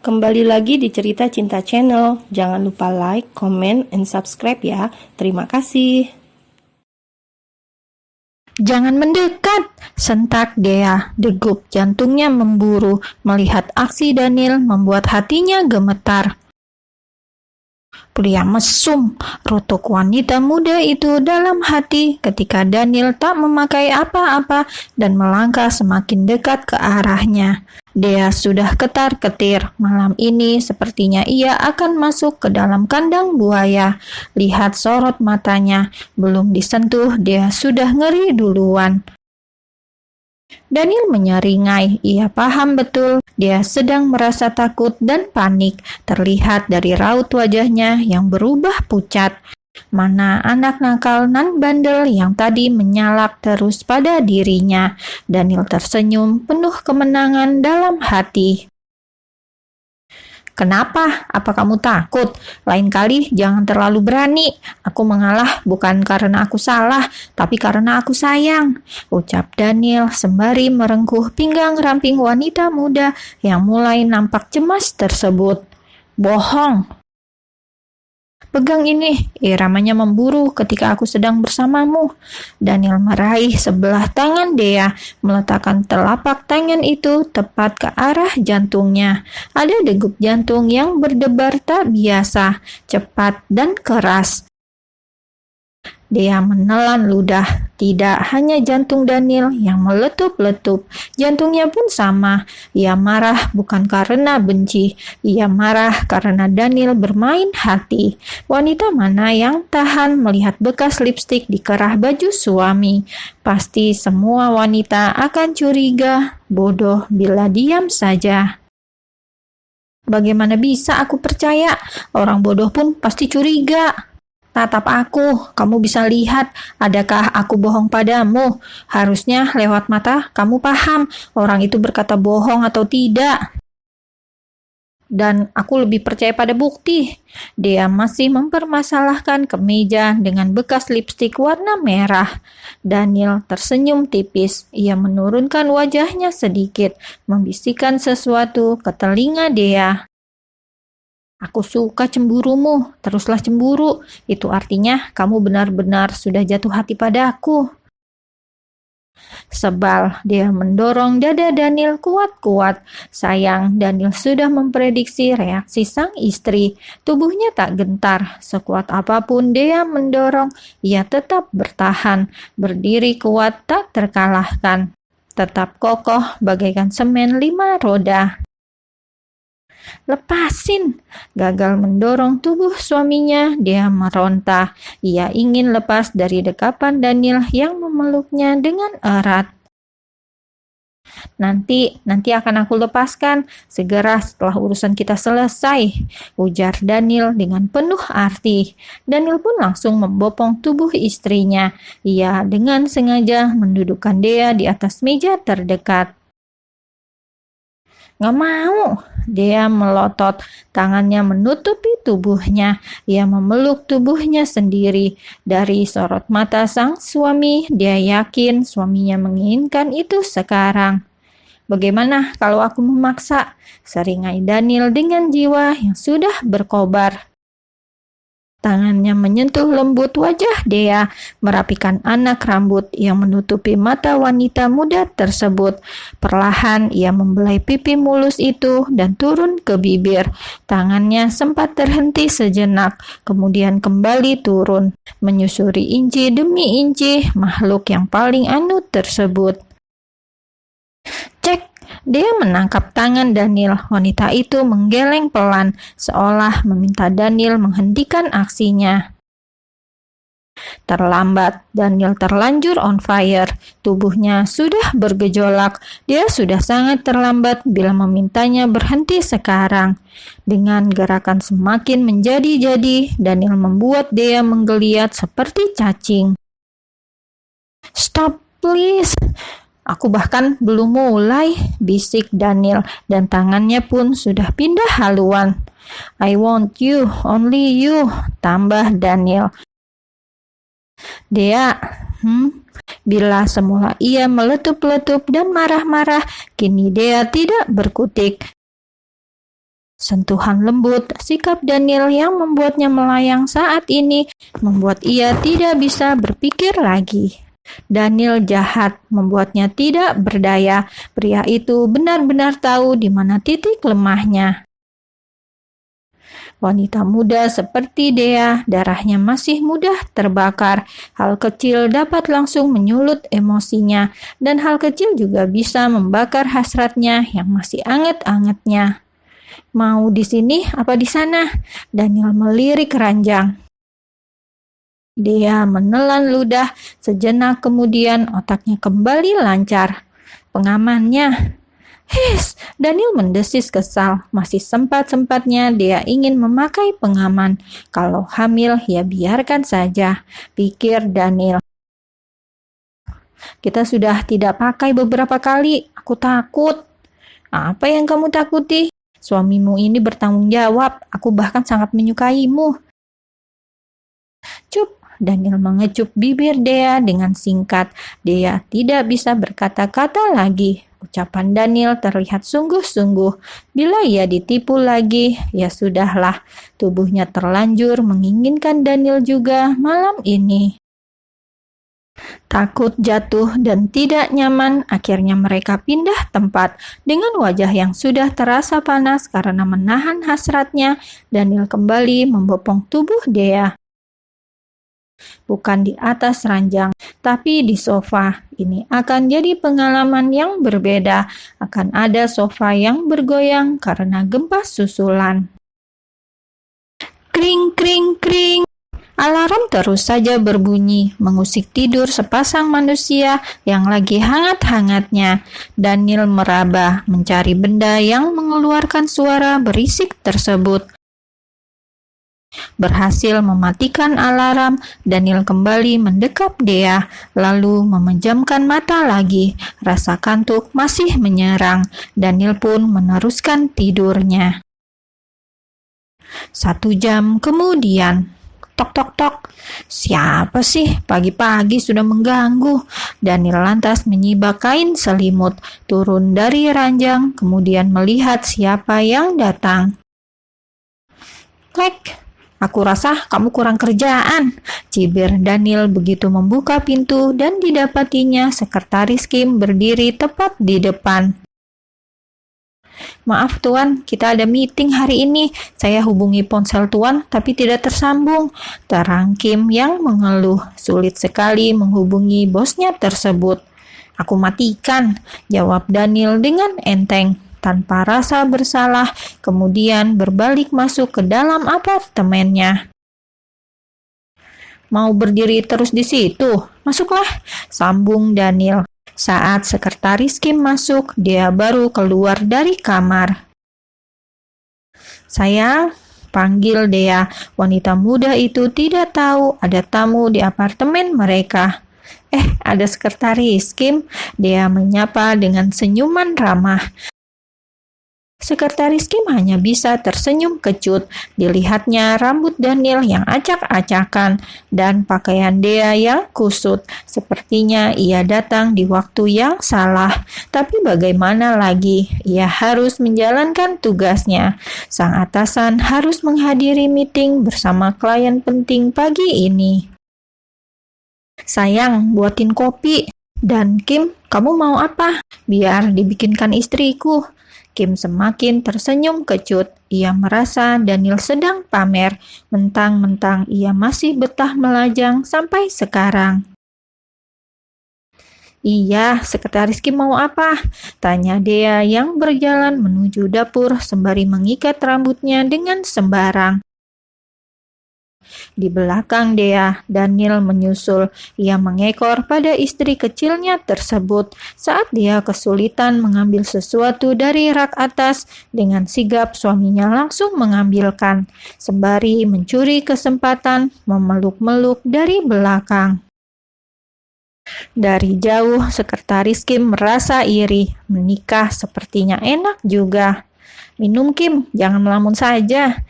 Kembali lagi di Cerita Cinta Channel. Jangan lupa like, comment, and subscribe ya. Terima kasih. Jangan mendekat, sentak Dea. Degup jantungnya memburu. Melihat aksi Daniel membuat hatinya gemetar. Pria mesum, rutuk wanita muda itu dalam hati ketika Daniel tak memakai apa-apa dan melangkah semakin dekat ke arahnya. Dea sudah ketar-ketir. Malam ini sepertinya ia akan masuk ke dalam kandang buaya. Lihat sorot matanya. Belum disentuh, Dea sudah ngeri duluan. Daniel menyeringai. Ia paham betul dia sedang merasa takut dan panik. Terlihat dari raut wajahnya yang berubah pucat. Mana anak nakal nan bandel yang tadi menyalak terus pada dirinya. Daniel tersenyum penuh kemenangan dalam hati. Kenapa? Apa kamu takut? Lain kali jangan terlalu berani. Aku mengalah bukan karena aku salah, tapi karena aku sayang, ucap Daniel sembari merengkuh pinggang ramping wanita muda yang mulai nampak cemas tersebut. Bohong. Pegang ini, iramanya memburu ketika aku sedang bersamamu. Daniel meraih sebelah tangan Dea, meletakkan telapak tangan itu tepat ke arah jantungnya. Ada degup jantung yang berdebar tak biasa, cepat dan keras. Dea menelan ludah. Tidak hanya jantung Daniel yang meletup-letup, jantungnya pun sama. Ia marah bukan karena benci, ia marah karena Daniel bermain hati. Wanita mana yang tahan melihat bekas lipstik di kerah baju suami? Pasti semua wanita akan curiga, bodoh bila diam saja. Bagaimana bisa aku percaya? Orang bodoh pun pasti curiga. Tatap aku, kamu bisa lihat, adakah aku bohong padamu? Harusnya lewat mata kamu paham orang itu berkata bohong atau tidak. Dan aku lebih percaya pada bukti. Dia masih mempermasalahkan kemeja dengan bekas lipstik warna merah. Daniel tersenyum tipis. Ia menurunkan wajahnya sedikit, membisikkan sesuatu ke telinga Dea. Aku suka cemburumu, teruslah cemburu. Itu artinya kamu benar-benar sudah jatuh hati padaku. Sebal, dia mendorong dada Daniel kuat-kuat. Sayang, Daniel sudah memprediksi reaksi sang istri. Tubuhnya tak gentar. Sekuat apapun dia mendorong, ia tetap bertahan. Berdiri kuat tak terkalahkan. Tetap kokoh bagaikan semen 5 roda. Lepasin! Gagal mendorong tubuh suaminya, dia meronta. Ia ingin lepas dari dekapan Daniel yang memeluknya dengan erat. Nanti akan aku lepaskan, segera setelah urusan kita selesai, ujar Daniel dengan penuh arti. Daniel pun langsung membopong tubuh istrinya. Ia dengan sengaja mendudukkan Dea di atas meja terdekat. Nggak mau. Dia melotot, tangannya menutupi tubuhnya. Ia memeluk tubuhnya sendiri. Dari sorot mata sang suami, dia yakin suaminya menginginkan itu sekarang. Bagaimana kalau aku memaksa? Seringai Daniel dengan jiwa yang sudah berkobar. Tangannya menyentuh lembut wajah Dea, merapikan anak rambut yang menutupi mata wanita muda tersebut. Perlahan ia membelai pipi mulus itu dan turun ke bibir. Tangannya sempat terhenti sejenak, kemudian kembali turun, menyusuri inci demi inci makhluk yang paling anut tersebut. Cek! Dia menangkap tangan Daniel. Wanita itu menggeleng pelan, seolah meminta Daniel menghentikan aksinya. Terlambat, Daniel terlanjur on fire. Tubuhnya sudah bergejolak. Dia sudah sangat terlambat bila memintanya berhenti sekarang. Dengan gerakan semakin menjadi-jadi, Daniel membuat dia menggeliat seperti cacing. Stop, please! Aku bahkan belum mulai, bisik Daniel, dan tangannya pun sudah pindah haluan. I want you, only you, tambah Daniel. Dea, bila semula ia meletup-letup dan marah-marah, kini Dea tidak berkutik. Sentuhan lembut sikap Daniel yang membuatnya melayang saat ini membuat ia tidak bisa berpikir lagi. Daniel jahat, membuatnya tidak berdaya. Pria itu benar-benar tahu di mana titik lemahnya. Wanita muda seperti Dea, darahnya masih mudah terbakar. Hal kecil dapat langsung menyulut emosinya, dan hal kecil juga bisa membakar hasratnya yang masih anget-angetnya. Mau di sini apa di sana? Daniel melirik ranjang. Dia menelan ludah, sejenak kemudian otaknya kembali lancar. Pengamannya. His, Daniel mendesis kesal. Masih sempat-sempatnya dia ingin memakai pengaman. Kalau hamil, ya biarkan saja, pikir Daniel. Kita sudah tidak pakai beberapa kali. Aku takut. Apa yang kamu takuti? Suamimu ini bertanggung jawab. Aku bahkan sangat menyukaimu. Cup. Daniel mengecup bibir Dea dengan singkat. Dea tidak bisa berkata-kata lagi. Ucapan Daniel terlihat sungguh-sungguh. Bila ia ditipu lagi, ya sudahlah. Tubuhnya terlanjur menginginkan Daniel juga malam ini. Takut jatuh dan tidak nyaman, akhirnya mereka pindah tempat. Dengan wajah yang sudah terasa panas karena menahan hasratnya, Daniel kembali membopong tubuh Dea. Bukan di atas ranjang, tapi di sofa. Ini akan jadi pengalaman yang berbeda. Akan ada sofa yang bergoyang karena gempa susulan. Kring, kring, kring. Alarm terus saja berbunyi, mengusik tidur sepasang manusia yang lagi hangat-hangatnya. Daniel meraba, mencari benda yang mengeluarkan suara berisik tersebut. Berhasil mematikan alarm, Daniel kembali mendekap Dea, lalu memejamkan mata lagi. Rasa kantuk masih menyerang. Daniel pun meneruskan tidurnya. 1 jam kemudian. Tok tok tok. Siapa sih pagi-pagi sudah mengganggu? Daniel lantas menyibak kain selimut, turun dari ranjang, kemudian melihat siapa yang datang. Klek. Aku rasa kamu kurang kerjaan, cibir Daniel begitu membuka pintu dan didapatinya Sekretaris Kim berdiri tepat di depan. Maaf Tuan, kita ada meeting hari ini. Saya hubungi ponsel Tuan tapi tidak tersambung. Terang Kim yang mengeluh, sulit sekali menghubungi bosnya tersebut. Aku matikan, jawab Daniel dengan enteng. Tanpa rasa bersalah, kemudian berbalik masuk ke dalam apartemennya. Mau berdiri terus di situ? Masuklah, sambung Daniel. Saat Sekretaris Kim masuk, dia baru keluar dari kamar. Sayang, panggil Dea. Wanita muda itu tidak tahu ada tamu di apartemen mereka. Ada Sekretaris Kim. Dea menyapa dengan senyuman ramah. Sekretaris Kim hanya bisa tersenyum kecut. Dilihatnya rambut Daniel yang acak-acakan dan pakaian Dea yang kusut. Sepertinya ia datang di waktu yang salah. Tapi bagaimana lagi? Ia harus menjalankan tugasnya. Sang atasan harus menghadiri meeting bersama klien penting pagi ini. Sayang, buatin kopi. Dan Kim, kamu mau apa? Biar dibikinkan istriku. Kim semakin tersenyum kecut. Ia merasa Daniel sedang pamer. Mentang-mentang ia masih betah melajang sampai sekarang. Iya, Sekretaris Kim mau apa? Tanya Dea yang berjalan menuju dapur sembari mengikat rambutnya dengan sembarang. Di belakang Dea, Daniel menyusul. Ia mengekor pada istri kecilnya tersebut. Saat dia kesulitan mengambil sesuatu dari rak atas, dengan sigap suaminya langsung mengambilkan, sembari mencuri kesempatan memeluk-meluk dari belakang. Dari jauh, Sekretaris Kim merasa iri. Menikah sepertinya enak juga. Minum Kim, jangan melamun saja.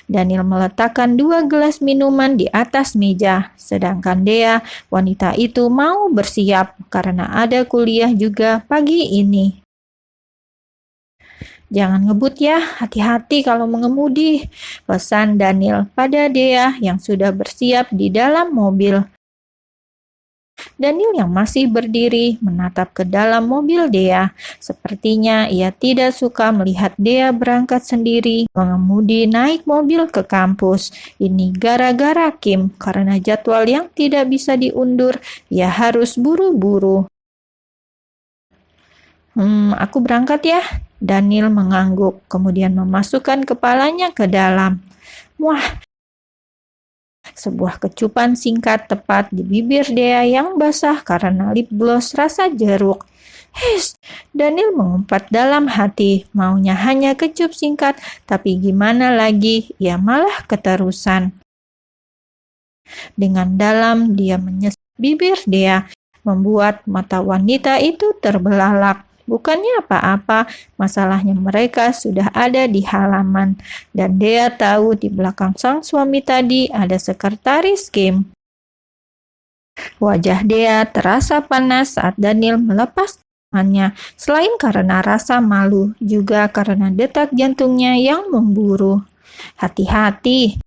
Daniel meletakkan 2 gelas minuman di atas meja, sedangkan Dea, wanita itu mau bersiap karena ada kuliah juga pagi ini. Jangan ngebut ya, hati-hati kalau mengemudi, pesan Daniel pada Dea yang sudah bersiap di dalam mobil. Daniel yang masih berdiri menatap ke dalam mobil Dea. Sepertinya ia tidak suka melihat Dea berangkat sendiri mengemudi naik mobil ke kampus. Ini gara-gara Kim, karena jadwal yang tidak bisa diundur, ia harus buru-buru. Aku berangkat ya. Daniel mengangguk, kemudian memasukkan kepalanya ke dalam. Wah, sebuah kecupan singkat tepat di bibir Dea yang basah karena lip gloss rasa jeruk. Hes, Daniel mengumpat dalam hati, maunya hanya kecup singkat, tapi gimana lagi, ia malah keterusan. Dengan dalam dia menyesap bibir Dea, membuat mata wanita itu terbelalak. Bukannya apa-apa, masalahnya mereka sudah ada di halaman. Dan Dea tahu di belakang sang suami tadi ada sekretaris Kim. Wajah Dea terasa panas saat Daniel melepas tangannya. Selain karena rasa malu, juga karena detak jantungnya yang memburu. Hati-hati.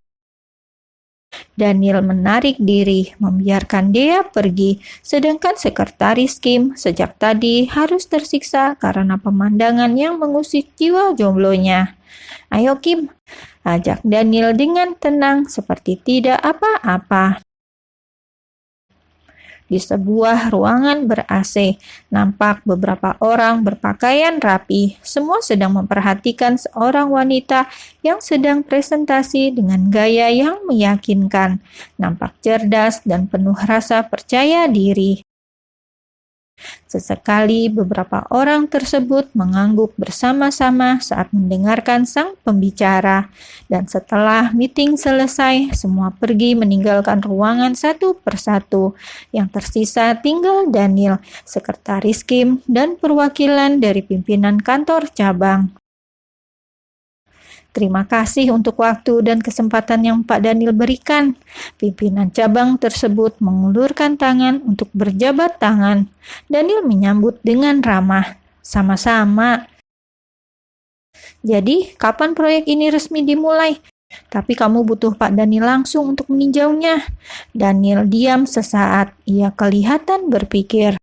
Daniel menarik diri, membiarkan Dea pergi, sedangkan sekretaris Kim sejak tadi harus tersiksa karena pemandangan yang mengusik jiwa jomblonya. Ayo Kim, ajak Daniel dengan tenang seperti tidak apa-apa. Di sebuah ruangan ber-AC, nampak beberapa orang berpakaian rapi. Semua sedang memperhatikan seorang wanita yang sedang presentasi dengan gaya yang meyakinkan. Nampak cerdas dan penuh rasa percaya diri. Sesekali beberapa orang tersebut mengangguk bersama-sama saat mendengarkan sang pembicara. Dan setelah meeting selesai, semua pergi meninggalkan ruangan satu persatu. Yang tersisa tinggal Daniel, sekretaris Kim, dan perwakilan dari pimpinan kantor cabang. Terima kasih untuk waktu dan kesempatan yang Pak Daniel berikan. Pimpinan cabang tersebut mengulurkan tangan untuk berjabat tangan. Daniel menyambut dengan ramah. Sama-sama. Jadi, kapan proyek ini resmi dimulai? Tapi kamu butuh Pak Daniel langsung untuk meninjaunya. Daniel diam sesaat. Ia kelihatan berpikir.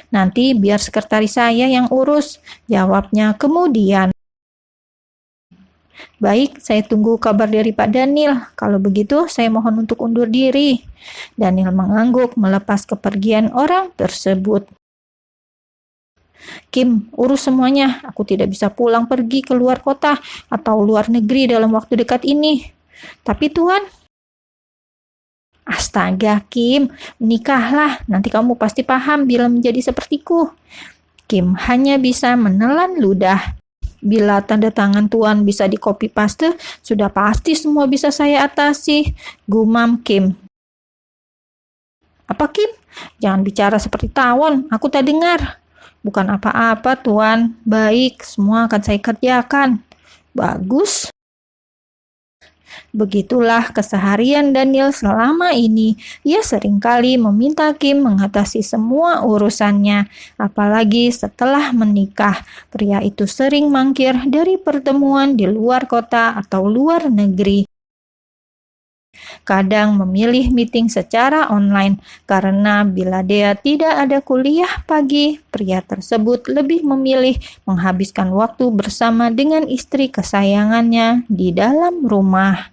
Nanti biar sekretaris saya yang urus. Jawabnya kemudian. Baik, saya tunggu kabar dari Pak Daniel. Kalau begitu, saya mohon untuk undur diri. Daniel mengangguk melepas kepergian orang tersebut. Kim, urus semuanya. Aku tidak bisa pulang pergi ke luar kota atau luar negeri dalam waktu dekat ini. Tapi Tuhan, astaga Kim, menikahlah. Nanti kamu pasti paham bila menjadi sepertiku. Kim hanya bisa menelan ludah. Bila tanda tangan Tuan bisa di copy paste, sudah pasti semua bisa saya atasi, gumam Kim. Apa Kim? Jangan bicara seperti tawon, aku tak dengar. Bukan apa-apa Tuan, baik, semua akan saya kerjakan. Bagus. Begitulah keseharian Daniel selama ini. Ia seringkali meminta Kim mengatasi semua urusannya. Apalagi setelah menikah, pria itu sering mangkir dari pertemuan di luar kota atau luar negeri. Kadang memilih meeting secara online karena bila dia tidak ada kuliah pagi, pria tersebut lebih memilih menghabiskan waktu bersama dengan istri kesayangannya di dalam rumah.